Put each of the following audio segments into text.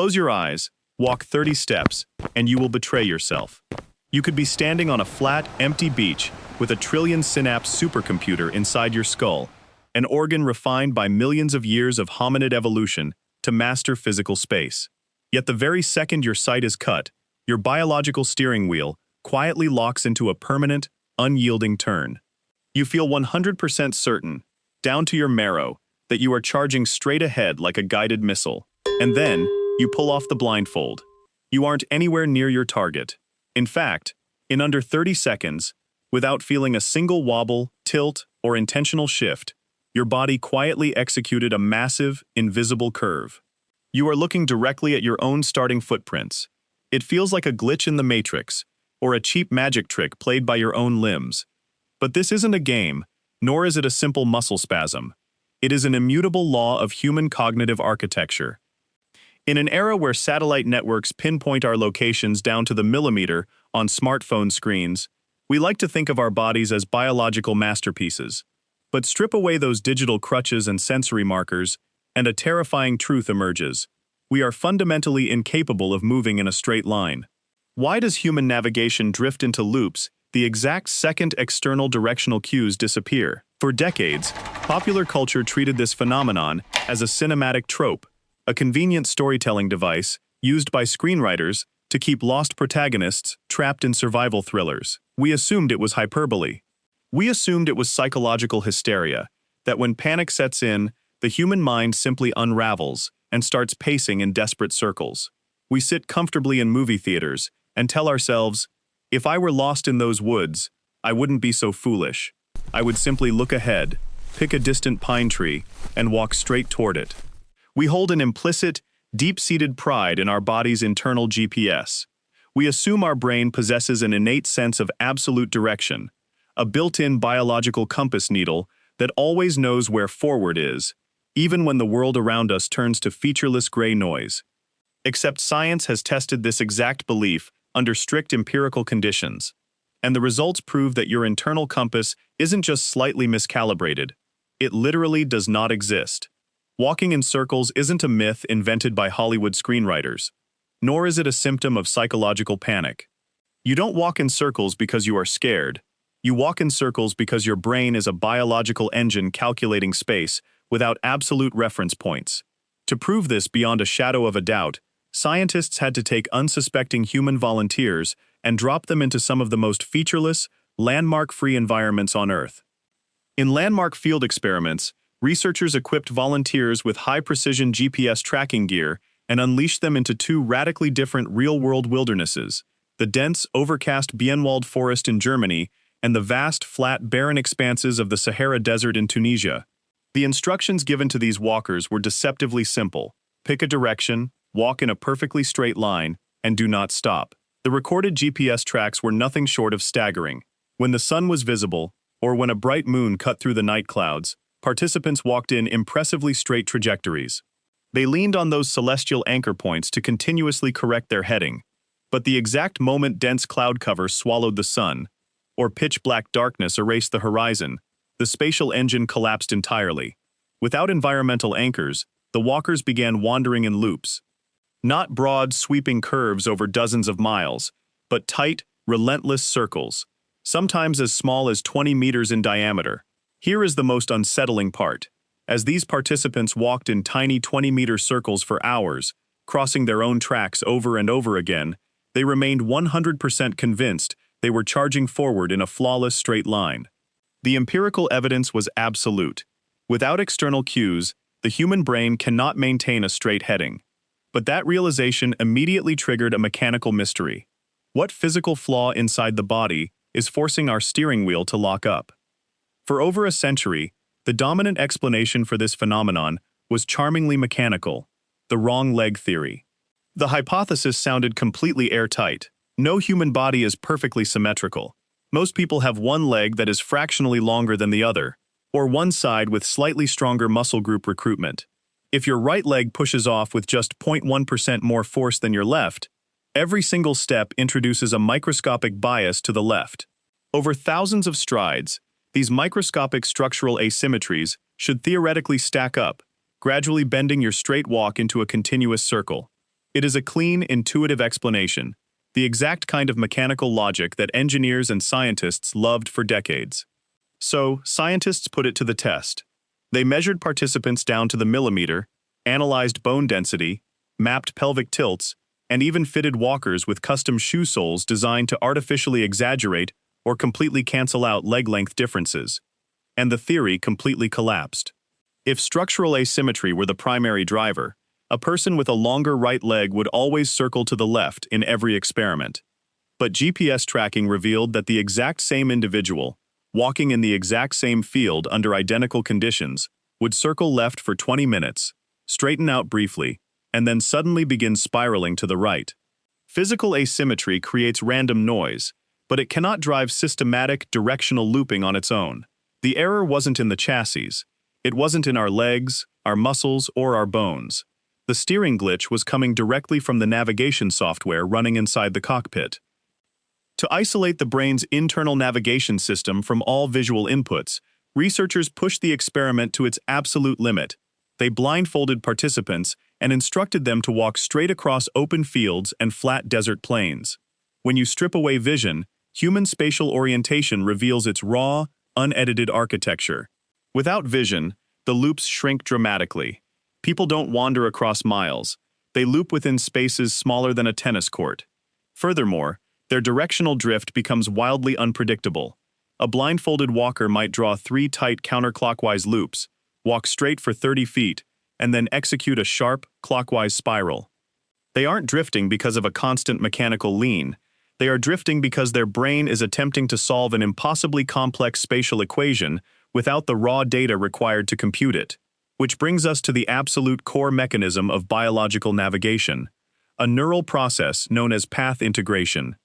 Close your eyes, walk 30 steps, and you will betray yourself. You could be standing on a flat, empty beach with a trillion synapse supercomputer inside your skull, an organ refined by millions of years of hominid evolution to master physical space. Yet the very second your sight is cut, your biological steering wheel quietly locks into a permanent, unyielding turn. You feel 100% certain, down to your marrow, that you are charging straight ahead like a guided missile. And then, you pull off the blindfold. You aren't anywhere near your target. In fact, in under 30 seconds, without feeling a single wobble, tilt, or intentional shift, your body quietly executed a massive, invisible curve. You are looking directly at your own starting footprints. It feels like a glitch in the Matrix, or a cheap magic trick played by your own limbs. But this isn't a game, nor is it a simple muscle spasm. It is an immutable law of human cognitive architecture. In an era where satellite networks pinpoint our locations down to the millimeter on smartphone screens, we like to think of our bodies as biological masterpieces. But strip away those digital crutches and sensory markers, and a terrifying truth emerges. We are fundamentally incapable of moving in a straight line. Why does human navigation drift into loops the exact second external directional cues disappear? For decades, popular culture treated this phenomenon as a cinematic trope, a convenient storytelling device used by screenwriters to keep lost protagonists trapped in survival thrillers. We assumed it was hyperbole. We assumed it was psychological hysteria, that when panic sets in, the human mind simply unravels and starts pacing in desperate circles. We sit comfortably in movie theaters and tell ourselves, if I were lost in those woods, I wouldn't be so foolish. I would simply look ahead, pick a distant pine tree, and walk straight toward it. We hold an implicit, deep-seated pride in our body's internal GPS. We assume our brain possesses an innate sense of absolute direction, a built-in biological compass needle that always knows where forward is, even when the world around us turns to featureless gray noise. Except science has tested this exact belief under strict empirical conditions, and the results prove that your internal compass isn't just slightly miscalibrated, it literally does not exist. Walking in circles isn't a myth invented by Hollywood screenwriters, nor is it a symptom of psychological panic. You don't walk in circles because you are scared. You walk in circles because your brain is a biological engine calculating space without absolute reference points. To prove this beyond a shadow of a doubt, scientists had to take unsuspecting human volunteers and drop them into some of the most featureless, landmark-free environments on Earth. In landmark field experiments, researchers equipped volunteers with high-precision GPS tracking gear and unleashed them into two radically different real-world wildernesses, the dense, overcast Bienwald forest in Germany and the vast, flat, barren expanses of the Sahara Desert in Tunisia. The instructions given to these walkers were deceptively simple. Pick a direction, walk in a perfectly straight line, and do not stop. The recorded GPS tracks were nothing short of staggering. When the sun was visible, or when a bright moon cut through the night clouds, participants walked in impressively straight trajectories. They leaned on those celestial anchor points to continuously correct their heading, but the exact moment dense cloud cover swallowed the sun, or pitch-black darkness erased the horizon, the spatial engine collapsed entirely. Without environmental anchors, the walkers began wandering in loops. Not broad, sweeping curves over dozens of miles, but tight, relentless circles, sometimes as small as 20 meters in diameter. Here is the most unsettling part. As these participants walked in tiny 20-meter circles for hours, crossing their own tracks over and over again, they remained 100% convinced they were charging forward in a flawless straight line. The empirical evidence was absolute. Without external cues, the human brain cannot maintain a straight heading. But that realization immediately triggered a mechanical mystery. What physical flaw inside the body is forcing our steering wheel to lock up? For over a century, the dominant explanation for this phenomenon was charmingly mechanical, the wrong leg theory. The hypothesis sounded completely airtight. No human body is perfectly symmetrical. Most people have one leg that is fractionally longer than the other, or one side with slightly stronger muscle group recruitment. If your right leg pushes off with just 0.1% more force than your left, every single step introduces a microscopic bias to the left. Over thousands of strides, these microscopic structural asymmetries should theoretically stack up, gradually bending your straight walk into a continuous circle. It is a clean, intuitive explanation, the exact kind of mechanical logic that engineers and scientists loved for decades. So, scientists put it to the test. They measured participants down to the millimeter, analyzed bone density, mapped pelvic tilts, and even fitted walkers with custom shoe soles designed to artificially exaggerate or completely cancel out leg length differences. And the theory completely collapsed. If structural asymmetry were the primary driver, a person with a longer right leg would always circle to the left in every experiment. But GPS tracking revealed that the exact same individual, walking in the exact same field under identical conditions, would circle left for 20 minutes, straighten out briefly, and then suddenly begin spiraling to the right. Physical asymmetry creates random noise, but it cannot drive systematic, directional looping on its own. The error wasn't in the chassis. It wasn't in our legs, our muscles, or our bones. The steering glitch was coming directly from the navigation software running inside the cockpit. To isolate the brain's internal navigation system from all visual inputs, researchers pushed the experiment to its absolute limit. They blindfolded participants and instructed them to walk straight across open fields and flat desert plains. When you strip away vision, human spatial orientation reveals its raw, unedited architecture. Without vision, the loops shrink dramatically. People don't wander across miles. They loop within spaces smaller than a tennis court. Furthermore, their directional drift becomes wildly unpredictable. A blindfolded walker might draw 3 tight counterclockwise loops, walk straight for 30 feet, and then execute a sharp, clockwise spiral. They aren't drifting because of a constant mechanical lean. They are drifting because their brain is attempting to solve an impossibly complex spatial equation without the raw data required to compute it. Which brings us to the absolute core mechanism of biological navigation, a neural process known as path integration.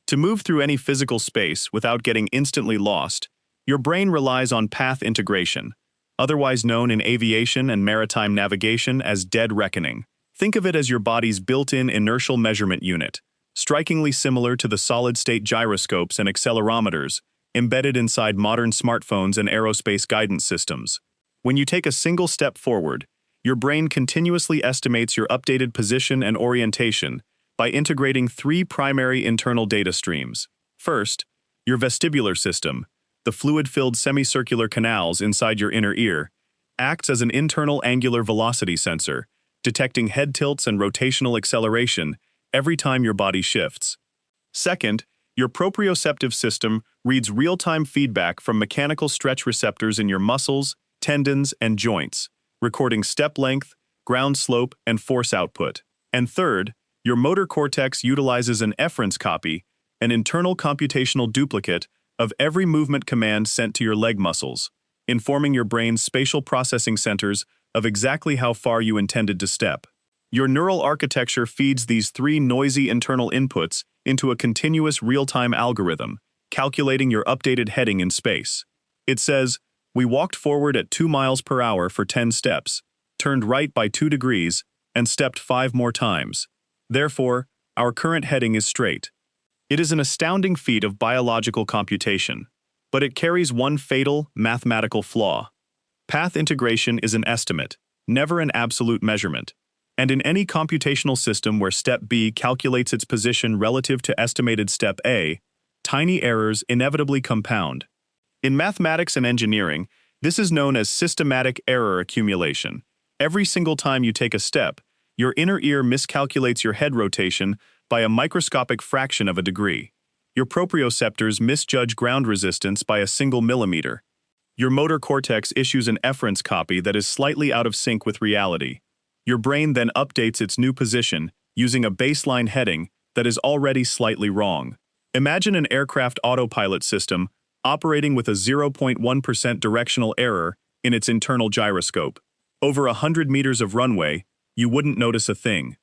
To move through any physical space without getting instantly lost, your brain relies on path integration, otherwise known in aviation and maritime navigation as dead reckoning. Think of it as your body's built-in inertial measurement unit, strikingly similar to the solid-state gyroscopes and accelerometers embedded inside modern smartphones and aerospace guidance systems. When you take a single step forward, your brain continuously estimates your updated position and orientation by integrating 3 primary internal data streams. First, your vestibular system, the fluid-filled semicircular canals inside your inner ear, acts as an internal angular velocity sensor, detecting head tilts and rotational acceleration every time your body shifts. Second, your proprioceptive system reads real-time feedback from mechanical stretch receptors in your muscles, tendons, and joints, recording step length, ground slope, and force output. And third, your motor cortex utilizes an efference copy, an internal computational duplicate of every movement command sent to your leg muscles, informing your brain's spatial processing centers of exactly how far you intended to step. Your neural architecture feeds these 3 noisy internal inputs into a continuous real-time algorithm, calculating your updated heading in space. It says, "We walked forward at 2 miles per hour for 10 steps, turned right by 2 degrees, and stepped 5 more times. Therefore, our current heading is straight." It is an astounding feat of biological computation, but it carries one fatal mathematical flaw. Path integration is an estimate, never an absolute measurement. And in any computational system where step B calculates its position relative to estimated step A, tiny errors inevitably compound. In mathematics and engineering, this is known as systematic error accumulation. Every single time you take a step, your inner ear miscalculates your head rotation by a microscopic fraction of a degree. Your proprioceptors misjudge ground resistance by a single millimeter. Your motor cortex issues an efference copy that is slightly out of sync with reality. Your brain then updates its new position using a baseline heading that is already slightly wrong. Imagine an aircraft autopilot system operating with a 0.1% directional error in its internal gyroscope. Over 100 meters of runway, you wouldn't notice a thing.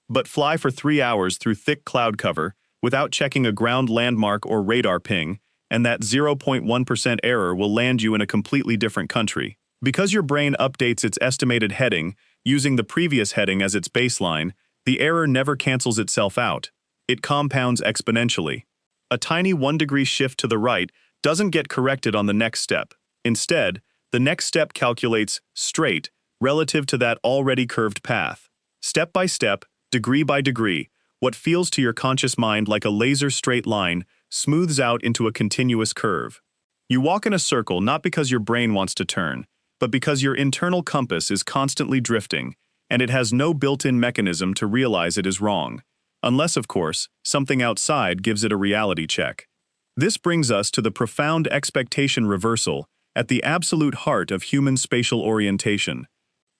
But fly for 3 hours through thick cloud cover without checking a ground landmark or radar ping, and that 0.1% error will land you in a completely different country. Because your brain updates its estimated heading using the previous heading as its baseline, the error never cancels itself out. It compounds exponentially. A tiny 1-degree shift to the right doesn't get corrected on the next step. Instead, the next step calculates straight relative to that already curved path. Step by step, Degree by degree, what feels to your conscious mind like a laser straight line smooths out into a continuous curve. You walk in a circle not because your brain wants to turn, but because your internal compass is constantly drifting, and it has no built-in mechanism to realize it is wrong. Unless, of course, something outside gives it a reality check. This brings us to the profound expectation reversal at the absolute heart of human spatial orientation.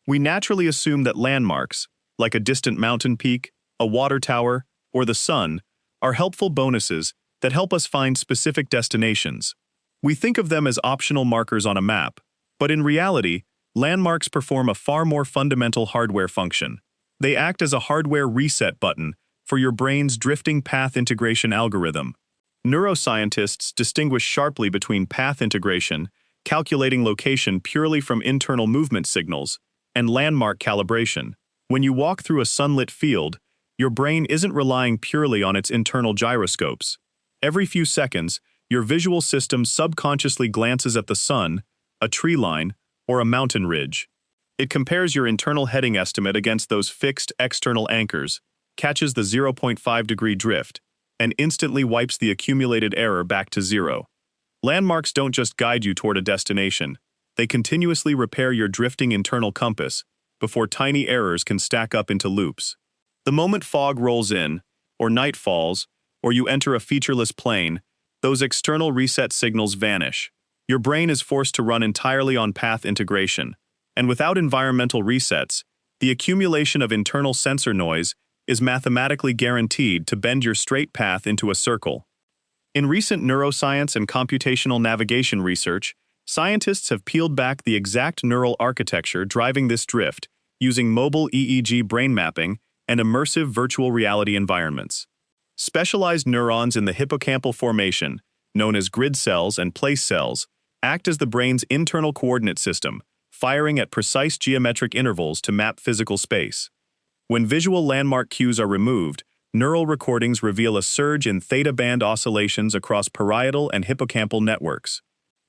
We naturally assume that landmarks, like a distant mountain peak, a water tower, or the sun, are helpful bonuses that help us find specific destinations. We think of them as optional markers on a map, but in reality, landmarks perform a far more fundamental hardware function. They act as a hardware reset button for your brain's drifting path integration algorithm. Neuroscientists distinguish sharply between path integration, calculating location purely from internal movement signals, and landmark calibration. When you walk through a sunlit field, your brain isn't relying purely on its internal gyroscopes. Every few seconds, your visual system subconsciously glances at the sun, a tree line, or a mountain ridge. It compares your internal heading estimate against those fixed external anchors, catches the 0.5-degree drift, and instantly wipes the accumulated error back to zero. Landmarks don't just guide you toward a destination, they continuously repair your drifting internal compass before tiny errors can stack up into loops. The moment fog rolls in, or night falls, or you enter a featureless plain, those external reset signals vanish. Your brain is forced to run entirely on path integration, and without environmental resets, the accumulation of internal sensor noise is mathematically guaranteed to bend your straight path into a circle. In recent neuroscience and computational navigation research, scientists have peeled back the exact neural architecture driving this drift using mobile EEG brain mapping and immersive virtual reality environments. Specialized neurons in the hippocampal formation, known as grid cells and place cells, act as the brain's internal coordinate system, firing at precise geometric intervals to map physical space. When visual landmark cues are removed, neural recordings reveal a surge in theta band oscillations across parietal and hippocampal networks.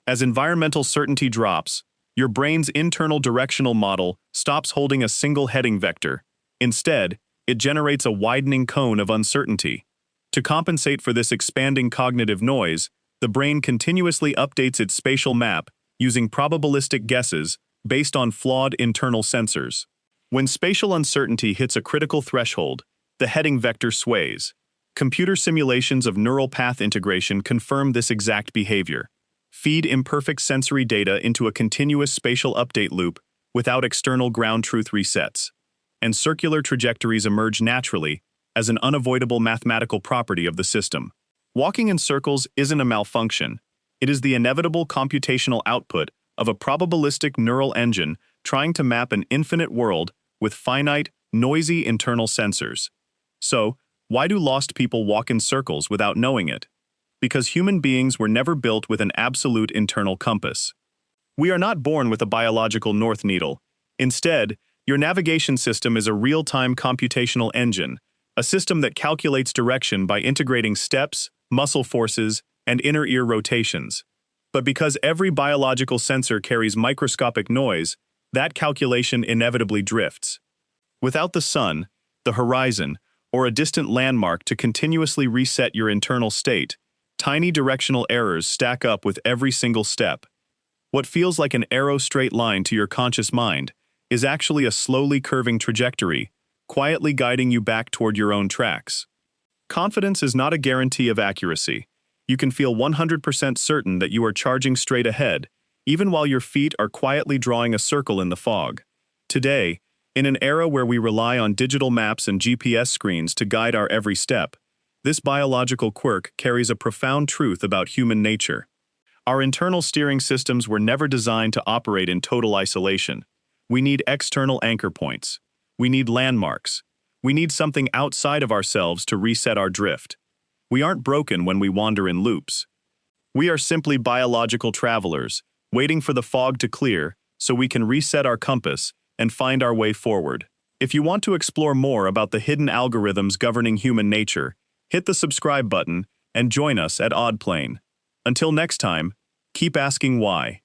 As environmental certainty drops, your brain's internal directional model stops holding a single heading vector. Instead, it generates a widening cone of uncertainty. To compensate for this expanding cognitive noise, the brain continuously updates its spatial map using probabilistic guesses based on flawed internal sensors. When spatial uncertainty hits a critical threshold, the heading vector sways. Computer simulations of neural path integration confirm this exact behavior. Feed imperfect sensory data into a continuous spatial update loop without external ground truth resets, and circular trajectories emerge naturally as an unavoidable mathematical property of the system. Walking in circles isn't a malfunction. It is the inevitable computational output of a probabilistic neural engine trying to map an infinite world with finite, noisy internal sensors. So, why do lost people walk in circles without knowing it? Because human beings were never built with an absolute internal compass. We are not born with a biological north needle. Instead, your navigation system is a real-time computational engine, a system that calculates direction by integrating steps, muscle forces, and inner ear rotations. But because every biological sensor carries microscopic noise, that calculation inevitably drifts. Without the sun, the horizon, or a distant landmark to continuously reset your internal state, tiny directional errors stack up with every single step. What feels like an arrow straight line to your conscious mind is actually a slowly curving trajectory, quietly guiding you back toward your own tracks. Confidence is not a guarantee of accuracy. You can feel 100% certain that you are charging straight ahead, even while your feet are quietly drawing a circle in the fog. Today, in an era where we rely on digital maps and GPS screens to guide our every step, this biological quirk carries a profound truth about human nature. Our internal steering systems were never designed to operate in total isolation. We need external anchor points. We need landmarks. We need something outside of ourselves to reset our drift. We aren't broken when we wander in loops. We are simply biological travelers, waiting for the fog to clear so we can reset our compass and find our way forward. If you want to explore more about the hidden algorithms governing human nature, hit the subscribe button and join us at Oddplain. Until next time, keep asking why.